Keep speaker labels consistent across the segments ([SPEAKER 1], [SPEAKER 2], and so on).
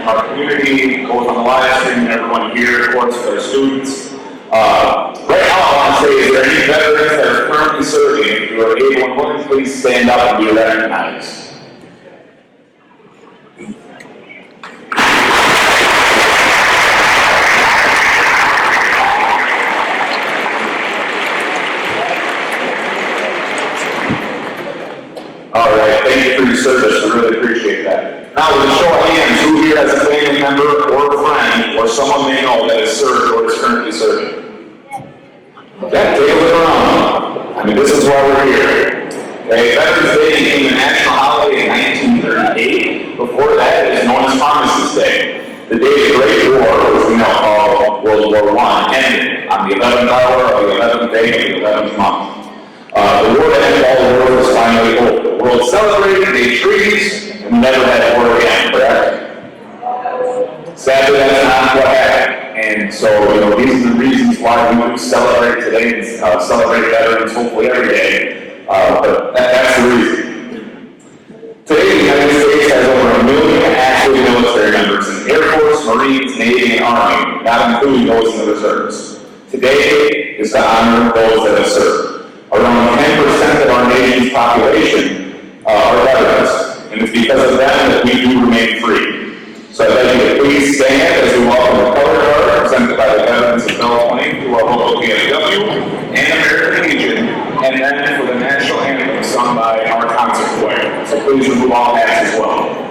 [SPEAKER 1] our community, both on the live stream and everyone here, of course, for our students. Right now, I want to say, is there any veterans that are currently serving? If you are able and willing, please stand up and be recognized. All right, thank you for your service. I really appreciate that. Now, with a show of hands, who here has a family member or a friend or someone they know that has served or is currently serving? Okay, take a look around. I mean, this is why we're here. Okay, Veterans Day became a national holiday in 1938. Before that, it was known as Armistice Day. The day the Great War, which we now call World War I, ended on the 11th hour of the 11th day of the 11th month. The war that ended all the war was finally over. The world celebrated, made treaties, and we never had a war again, correct? Sadly, that's not what happened. And so, these are the reasons why we do celebrate today and celebrate veterans hopefully every day. But that's the reason. Today, the United States has over 1 million active military members in the Air Force, Marines, Navy, and Army, not including those in the reserves. Today is to honor those that have served. Around 10% of our nation's population are veterans, and it's because of them that we do remain free. So I'd like you to please stand as we welcome the color guard presented by the veterans of Belle Plaine to our local PFW and American Legion, and then for the national anthem sung by our concert choir. So please remove all hats as well.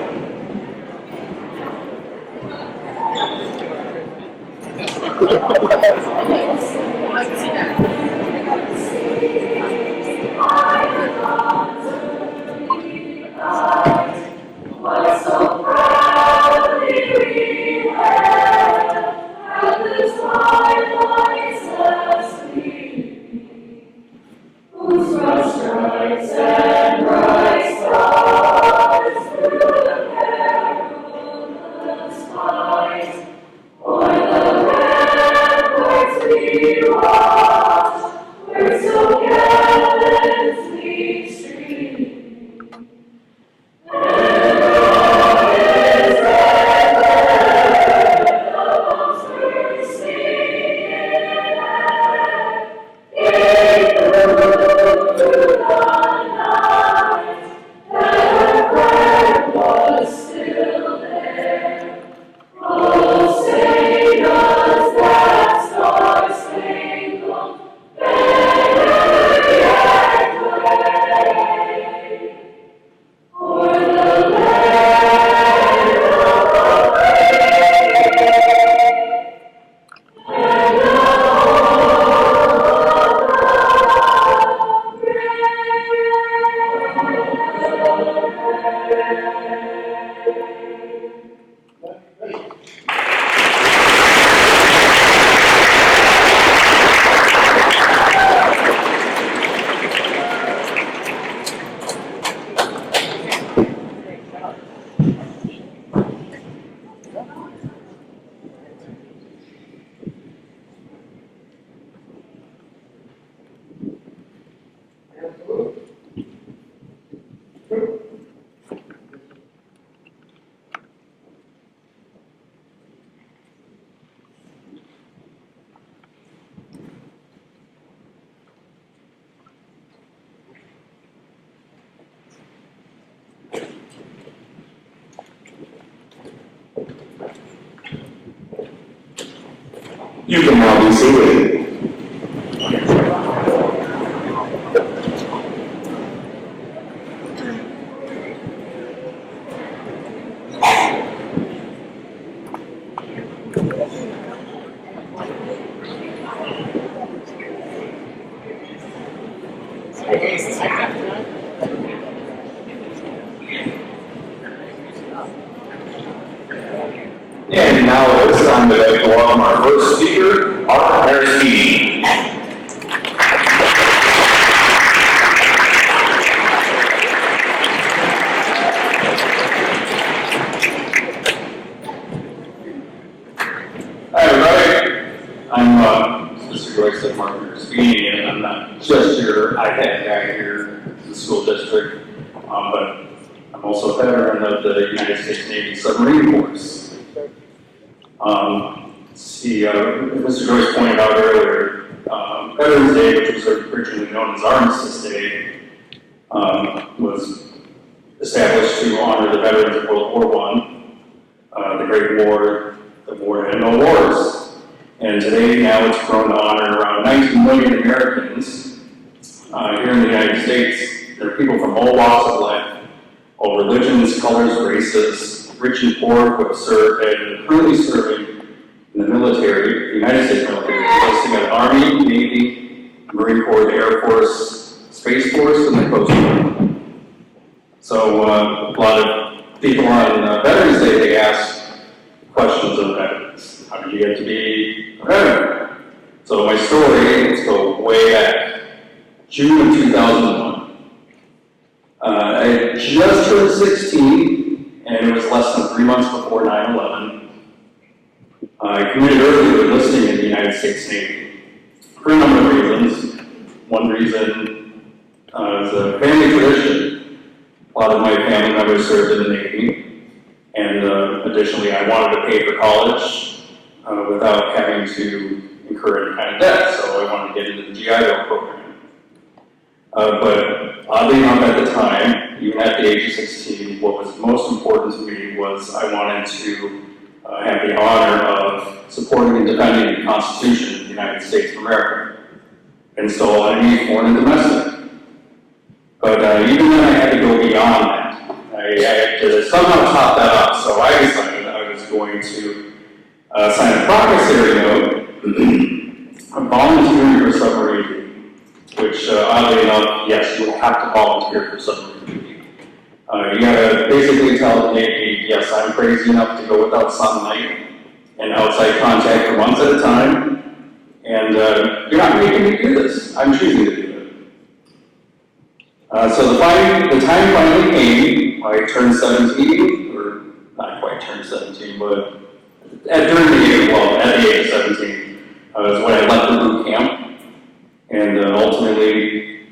[SPEAKER 1] You can now be seated. And now it's time to welcome our first speaker, Art Aristide.
[SPEAKER 2] Hi everybody, I'm Mr. Joyce Mark Aristide, and I'm not just your iPad guy here in the school district, but I'm also a veteran of the United States Navy Submarine Force. Mr. Joyce pointed out earlier, Veterans Day, which was originally known as Armistice Day, was established to honor the veterans of World War I, the Great War, the war that had no wars. And today, now it's grown to honor around 19 million Americans here in the United States. There are people from all walks of life, all religions, colors, races, rich and poor, who have served and are currently serving in the military, the United States military, consisting of the Army, Navy, Marine Corps, the Air Force, Space Force, and the Coast Guard. So a lot of people on Veterans Day, they ask questions of veterans. How did you get to be a veteran? So my story, let's go way back. June of 2001. I just turned 16, and it was less than 3 months before 9/11. I committed early to enlisting in the United States Navy for a number of reasons. One reason is a family tradition. A lot of my family members served in the Navy, and additionally, I wanted to pay for college without having to incur any kind of debt, so I wanted to get into the GI Bill program. But oddly enough, at the time, even at the age of 16, what was most important to me was I wanted to have the honor of supporting and defending the Constitution of the United States of America, and so enemies, foreign and domestic. But even then, I had to go beyond that. I had to somehow top that up, so I decided I was going to sign a promissory note of volunteering for submarine duty, which oddly enough, yes, you have to volunteer for submarine duty. You gotta basically tell the Navy, yes, I'm crazy enough to go without sunlight and outside contact for months at a time, and you're not making me do this. I'm choosing to do it. So the time finally came. I turned 17, or not quite turned 17, but at the age of 17, was when I left the boot camp, and ultimately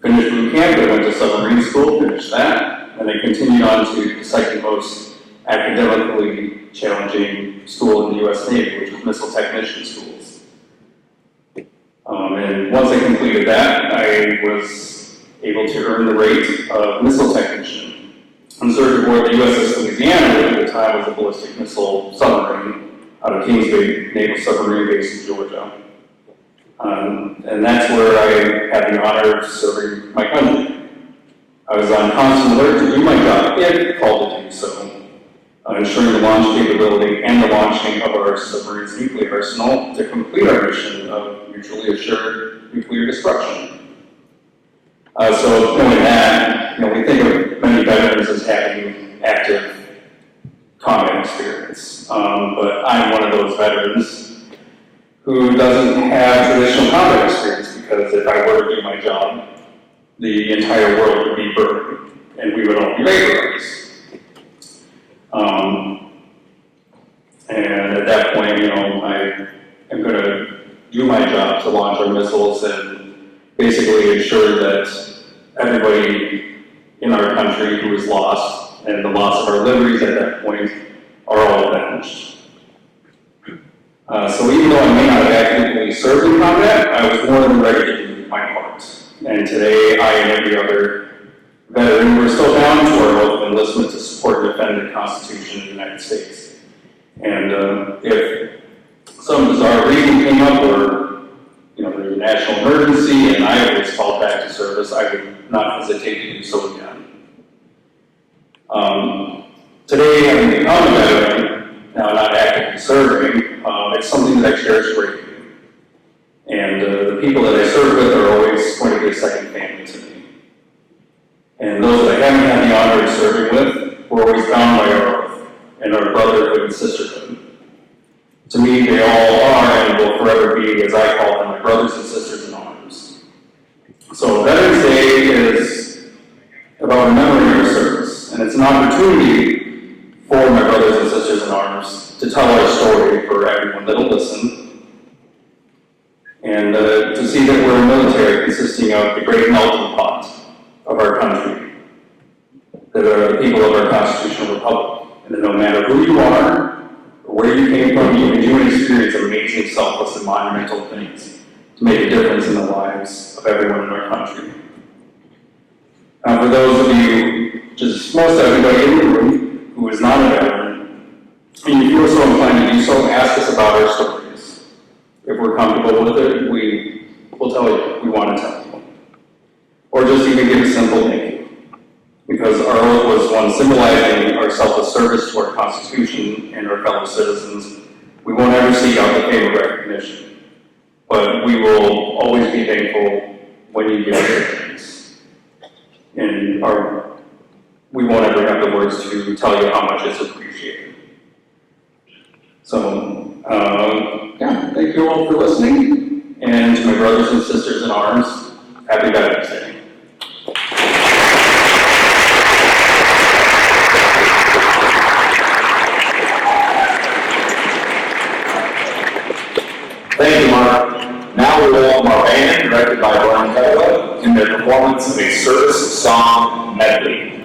[SPEAKER 2] finished boot camp. I went to submarine school, finished that. And I continued on to the second most academically challenging school in the U.S. Navy, which was missile technician schools. And once I completed that, I was able to earn the rate of missile technician and served aboard the USS Louisiana, which at the time was a ballistic missile submarine out of Kings Bay Naval Submarine Base in Georgia. And that's where I had the honor of serving my country. I was on constant alert to do my job, if called to do so, ensuring the launch capability and the launching of our submarine's nuclear arsenal to complete our mission of mutually assured nuclear destruction. So knowing that, we think of many veterans as having active combat experience, but I'm one of those veterans who doesn't have traditional combat experience, because if I were to do my job, the entire world would be burned, and we would all be vaporized. And at that point, I am going to do my job to launch our missiles and basically ensure that everybody in our country who is lost, and the loss of our liberties at that point, are all avenged. So even though I may not have actively served in combat, I was more than ready to do my part. And today, I and every other veteran, we're still bound to our oath of enlistment to support and defend the Constitution of the United States. And if some bizarre reason came up where, there's a national emergency and I was called back to service, I would not hesitate to do so again. Today, having become a veteran, now not actively serving, it's something that I cherish greatly. And the people that I serve with are always going to be a second family to me. And those that I haven't had the honor of serving with, we're always bound by our oath and our brotherhood and sisterhood. To me, they all are and will forever be, as I call them, my brothers and sisters in arms. So Veterans Day is about remembering our service, and it's an opportunity for my brothers and sisters in arms to tell our story for everyone that'll listen. And to see that we're a military consisting of the great melting pot of our country, that are the people of our constitutional republic, and that no matter who you are, or where you came from, you can experience amazing, selfless, and monumental things to make a difference in the lives of everyone in our country. Now, for those of you, just most everybody in the room who is not a veteran, and you feel so inclined to do so, ask us about our stories. If we're comfortable with it, we will tell you. We want to tell you. Or just even give a simple thank you. Because our oath was one symbolizing our selfless service to our Constitution and our fellow citizens. We won't ever seek out the fame of recognition, but we will always be thankful when you give us things. And we won't ever have the words to tell you how much it's appreciated. So, yeah, thank you all for listening. And to my brothers and sisters in arms, happy Veterans Day.
[SPEAKER 1] Thank you, Mark. Now we will welcome our band, directed by Brian Cutler, in their performance of a service song medley.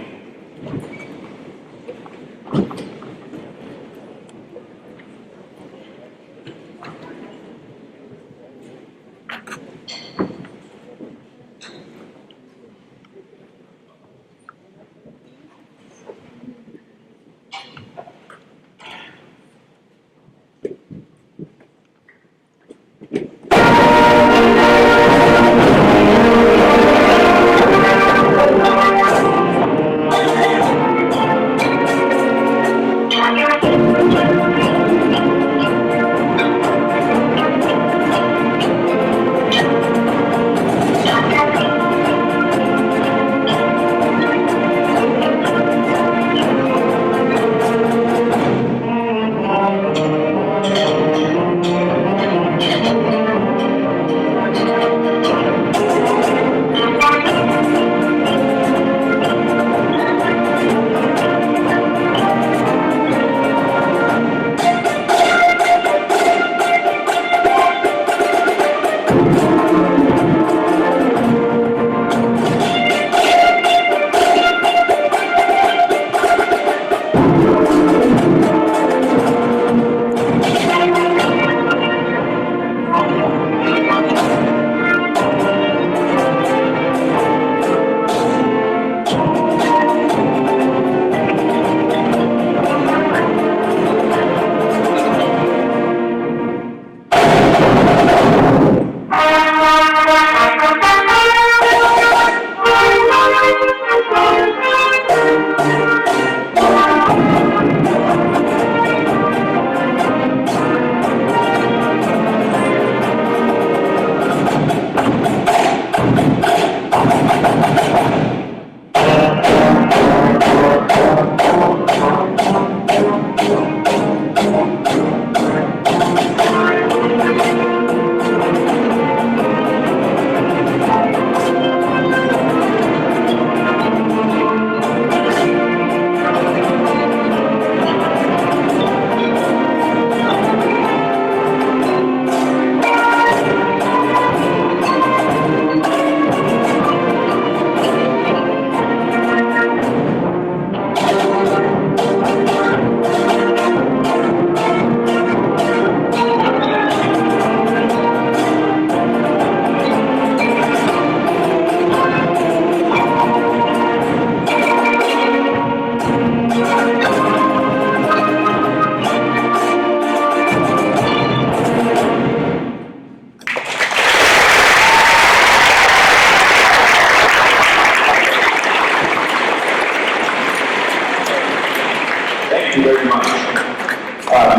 [SPEAKER 1] Thank you very much.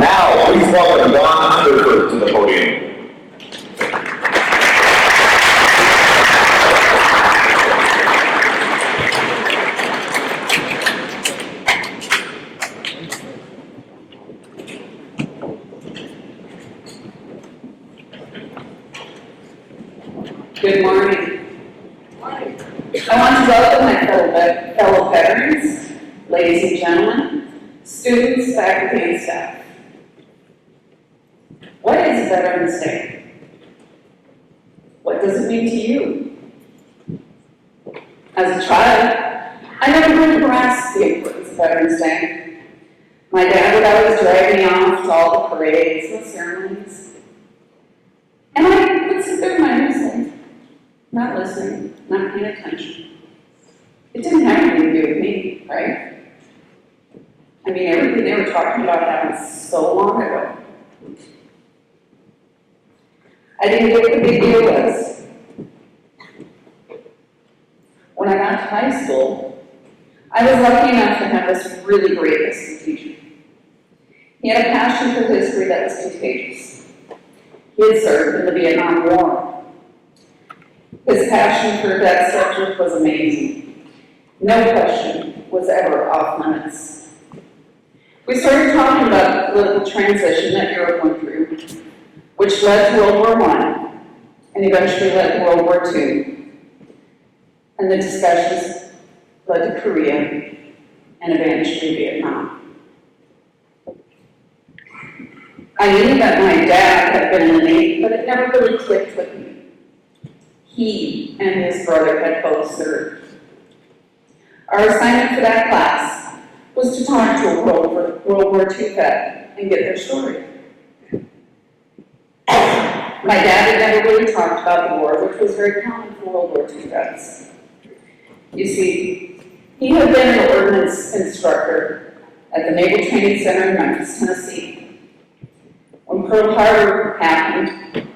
[SPEAKER 1] Now, please welcome Don Underwood to the podium.
[SPEAKER 3] Good morning. I want to welcome my fellow veterans, ladies and gentlemen, students, faculty, and staff. What is Veterans Day? What does it mean to you? As a child, I never really grasped the importance of Veterans Day. My dad would always drag me off to all the parades and ceremonies. And I would sit there and listening, not listening, not paying attention. It didn't have anything to do with me, right? I mean, everything they were talking about happened so long ago. I didn't get what the big deal was. When I got to high school, I was lucky enough to have this really great history teacher. He had a passion for history that was contagious. He had served in the Vietnam War. His passion for that subject was amazing. No question was ever off limits. We started talking about the political transition that Europe went through, which led to World War I, and eventually led to World War II. And the discussions led to Korea, and eventually Vietnam. I knew that my dad had been in the Navy, but it never really clicked with me. He and his brother had both served. Our assignment for that class was to talk to a World War II vet and get their story. My dad had never really talked about the war, which was very common for World War II vets. You see, he had been an ordnance instructor at the Naval Training Center in Memphis, Tennessee. When Pearl Harbor happened,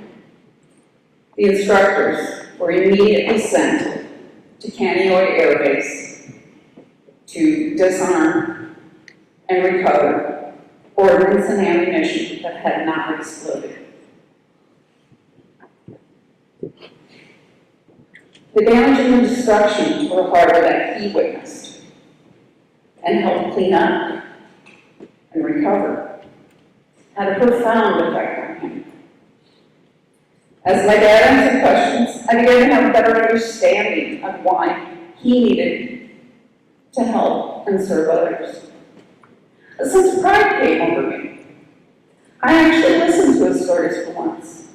[SPEAKER 3] the instructors were immediately sent to Kaneohe Air Base to disarm and recover ordnance and ammunition that had not exploded. The damage and the destruction to the harbor that he witnessed and helped clean up and recover had a profound effect on him. As my dad answered questions, I began to have a better understanding of why he needed to help and serve others. A sense of pride came over me. I actually listened to his stories for once.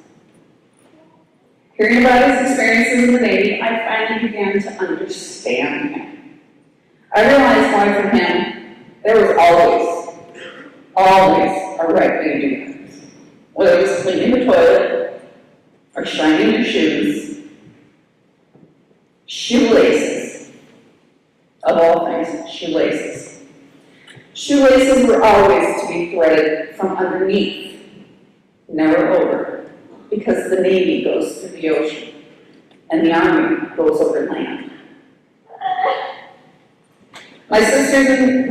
[SPEAKER 3] Hearing about his experiences in the Navy, I finally began to understand him. I realized why for him, there was always a right way to do things. Whether it was cleaning the toilet, or shining your shoes, shoelaces. Of all things, shoelaces. Shoelaces were always to be threaded from underneath, never over. Because the Navy goes through the ocean, and the Army goes over land. My sister and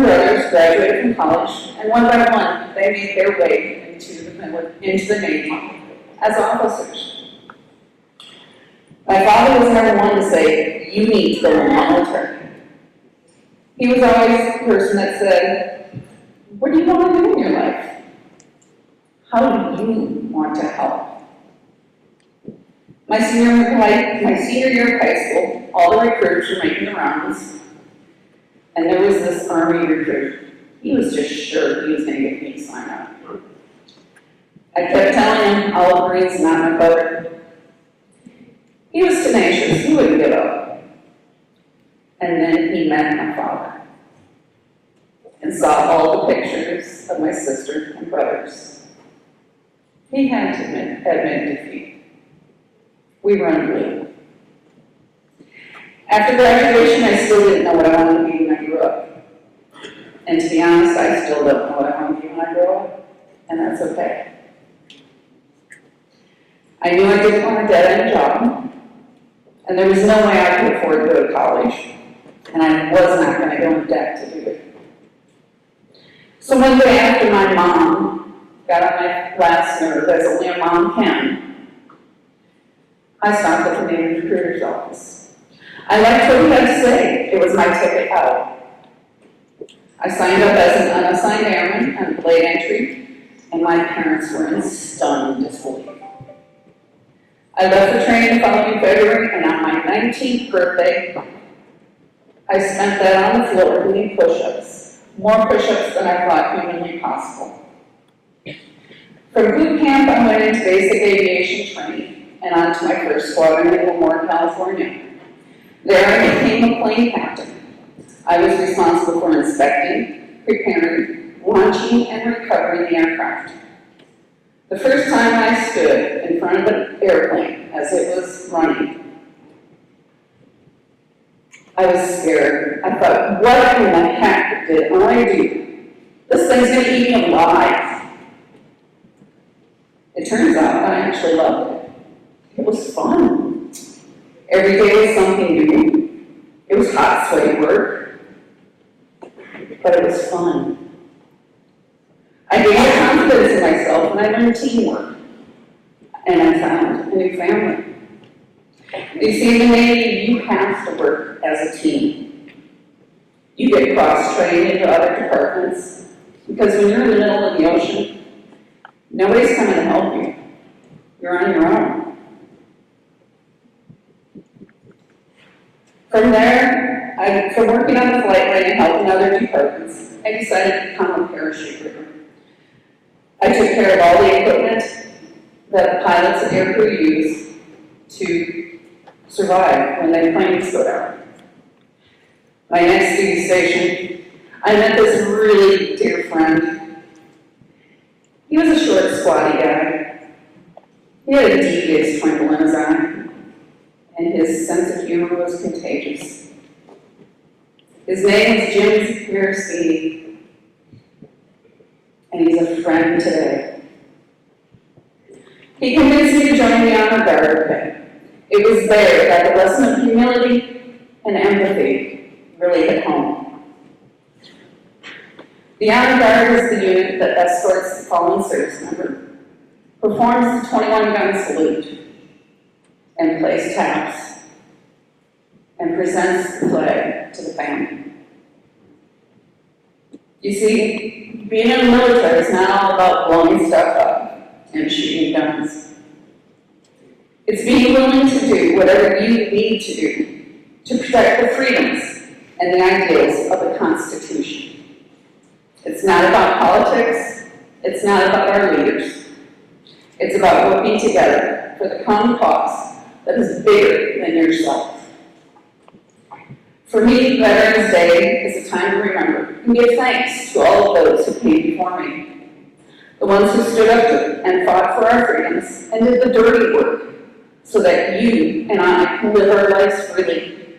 [SPEAKER 3] brothers graduated from college, and one by one, they made their way into the Navy as officers. My father was never one to say, "You need to go in the military." He was always the person that said, "What do you want to do in your life? How do you want to help?" My senior year of high school, all the recruiters were making the rounds, and there was this Army recruit. He was just sure he was going to get me to sign up. I kept telling him olive green's not my color. He was tenacious, he wouldn't give up. And then he met my father and saw all the pictures of my sister and brothers. He had to admit defeat. We run blue. After graduation, I still didn't know what I wanted to be when I grew up. And to be honest, I still don't know what I want to be when I grow up, and that's okay. I knew I didn't want a dead-end job, and there was no way I could afford to go to college, and I was not going to go in debt to do it. So one day after my mom got on my last nerve, as only a mom can, I stopped at the Navy recruiter's office. I liked what he had to say. It was my ticket out. I signed up as an unassigned airman and delayed entry, and my parents were in stunned disbelief. I left the training the following February, and on my 19th birthday, I spent that on the floor doing push-ups. More push-ups than I thought humanly possible. From boot camp, I went into basic aviation training and on to my first squadron in Lemoore, California. There I became a plane captain. I was responsible for inspecting, preparing, 100% launching and recovering the aircraft. The first time I stood in front of an airplane as it was running, I was scared. I thought, what in the heck did I do? This thing's going to eat me alive. It turns out I actually loved it. It was fun. Every day was something new. It was hot, sweaty work, but it was fun. I gained confidence in myself and I learned teamwork. And I found a new family. You see, in the Navy, you have to work as a team. You get cross-trained into other departments because when you're in the middle of the ocean, nobody's coming to help you. You're on your own. From there, from working on the flight line and helping other departments, I decided to become a parachuter. I took care of all the equipment that the pilots and aircrew use to survive when their planes go down. My next duty station, I met this really dear friend. He was a short, squatty guy. He had a devious twinkle in his eye, and his sense of humor was contagious. His name was Jim Piercy, and he's a friend today. He convinced me to join the Honor Guard. It was there that the lesson of humility and empathy really hit home. The Honor Guard is the unit that escorts the fallen service member, performs the 21-gun salute, and plays taps, and presents the flag to the family. You see, being in the military is not all about blowing stuff up and shooting guns. It's being willing to do whatever you need to do to protect the freedoms and the ideals of the Constitution. It's not about politics. It's not about our leaders. It's about working together for the common cause that is bigger than yourself. For me, Veterans Day is a time to remember and give thanks to all of those who came before me. The ones who stood up and fought for our freedoms and did the dirty work so that you and I can live our lives freely.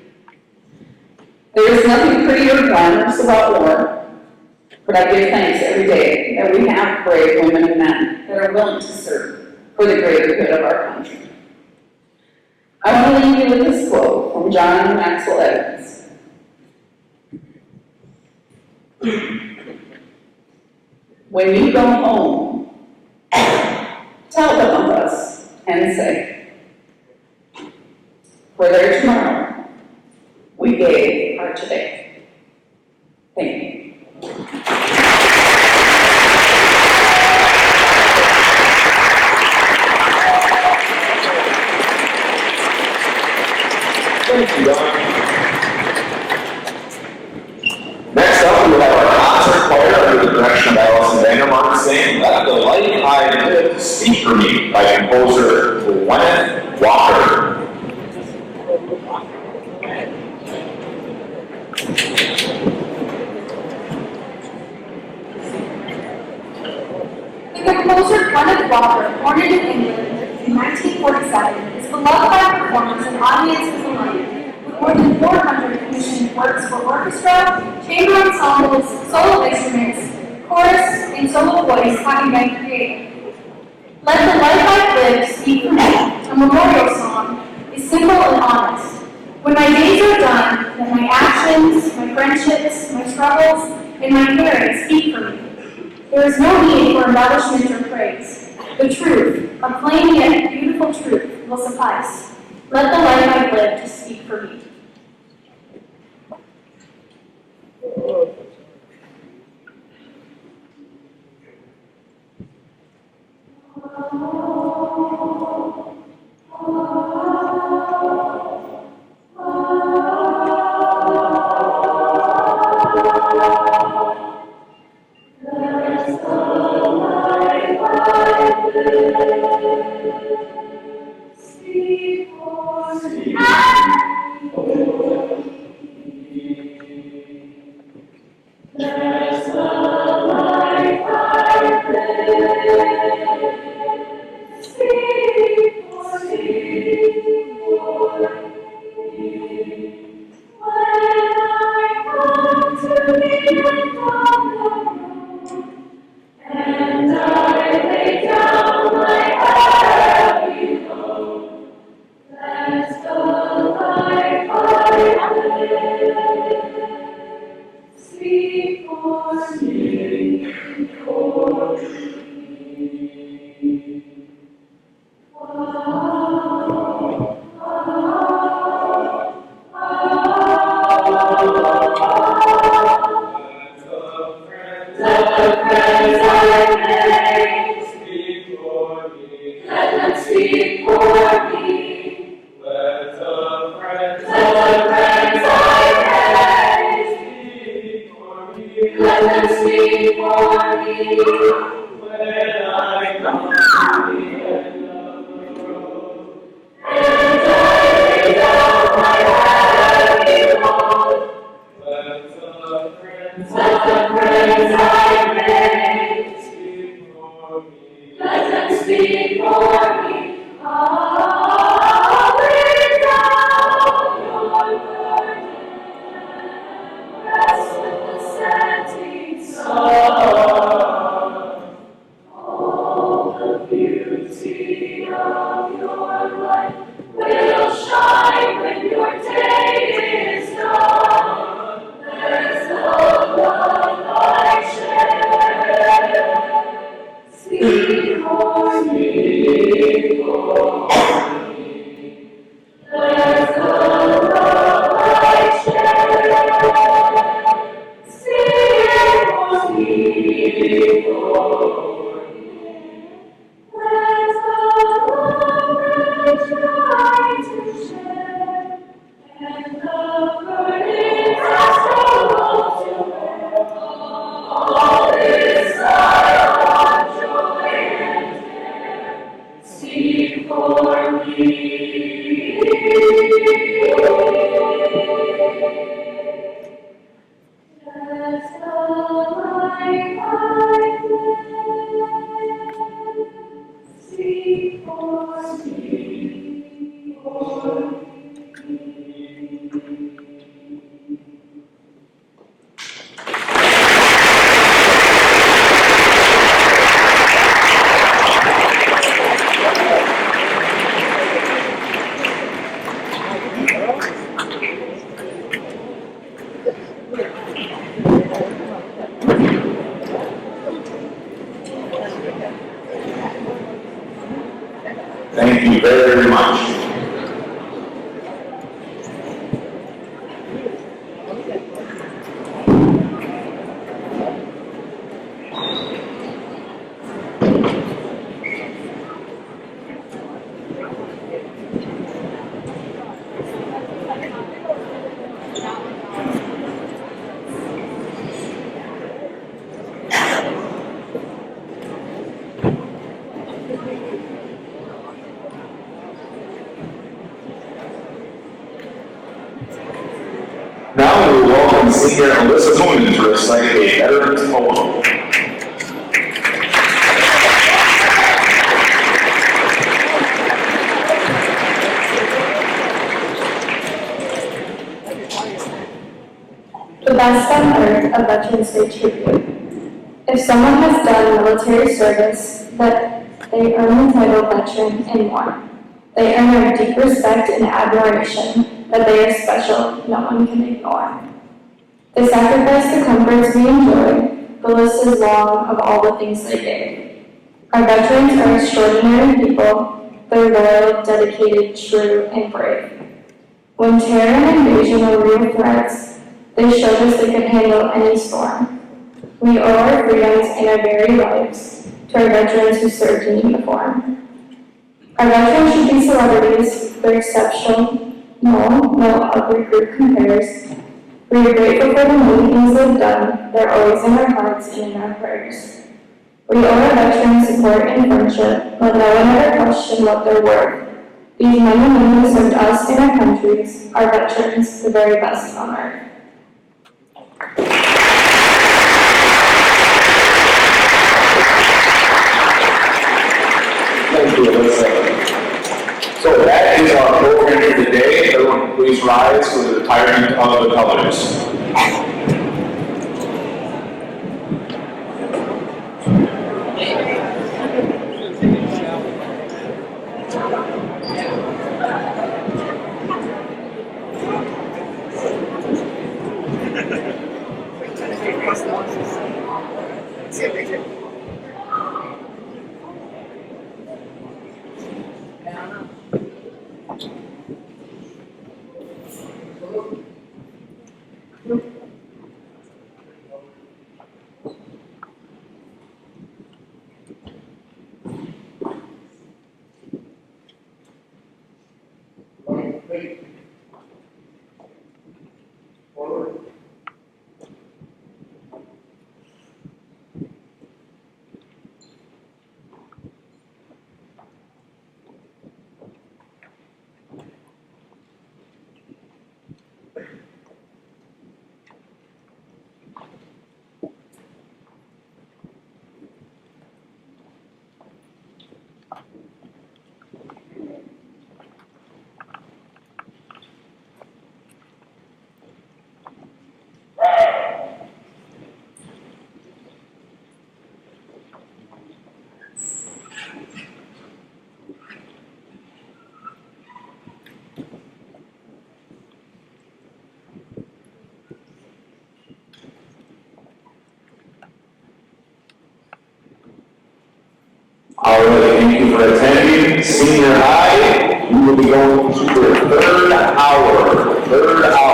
[SPEAKER 3] There is nothing pretty or glamorous about war, but I give thanks every day that we have brave women and men that are willing to serve for the greater good of our country. I want to leave you with this quote from John Maxwell Edwards. When you go home, tell them of us and say, for their tomorrow, we gave our today. Thank you.
[SPEAKER 1] Thank you, Don. Next up, we will have our concert choir under the direction of Allison Vandermark sing Let the Light I Live Speak for Me by composer Gwyneth Walker.
[SPEAKER 4] The composer Gwyneth Walker, born in New England in 1947, is beloved by performers and audiences alike, with more than 400 commissioned works for orchestra, chamber ensembles, solo instruments, chorus, and solo voice having been created. Let the Life I Live Speak for Me, a memorial song, is simple and honest. When my days are done, let my actions, my friendships, my struggles, and my caring speak for me. There is no need for embellishment or praise. The truth, a plain yet beautiful truth, will suffice. Let the life I live to speak for me. There's the light. friends I made speak for me. Let them speak for me. Let the friends I made speak for me. Let them speak for me. When I come to the end of the road, and I lay down my heavy load, let the friends I made speak for me. Let them speak for me. I'll lay down your burden, rest with the setting sun. All the beauty of your life will shine when your day is done. There's no love like share. Speak for me, there's no love like share. Speak for me, there's no love I try to share, and the burdens I struggle to bear. All this sorrow, joy, and care. Speak for me. That's the life I live. Speak for me.
[SPEAKER 1] Thank you very much. Now we will welcome Senior Alyssa Moon to recite a veteran's poem.
[SPEAKER 5] The Best on Earth, a Veterans Day tribute. If someone has done military service, that they earn the title veteran and more. They earn our deep respect and admiration, that they are special, no one can ignore. They sacrifice the comforts we enjoy, the list is long of all the things they gave. Our veterans are extraordinary people, they're loyal, dedicated, true, and brave. When terror and invasion were real threats, they showed us they could handle any storm. We owe our freedoms and our very lives to our veterans who served in uniform. Our veterans should be celebrities, they're exceptional, no other group compares. We are grateful for the many things they've done, they're always in our hearts and in our prayers. We owe our veterans support and friendship, let no one ever question what they're worth. These men and women who served us and our countries, our veterans, the very best on earth.
[SPEAKER 1] Thank you, Alyssa. So that is our program for today. Everyone please rise for the retirement of the colors. All right, thank you for attending. Senior high, we will be going to the third hour.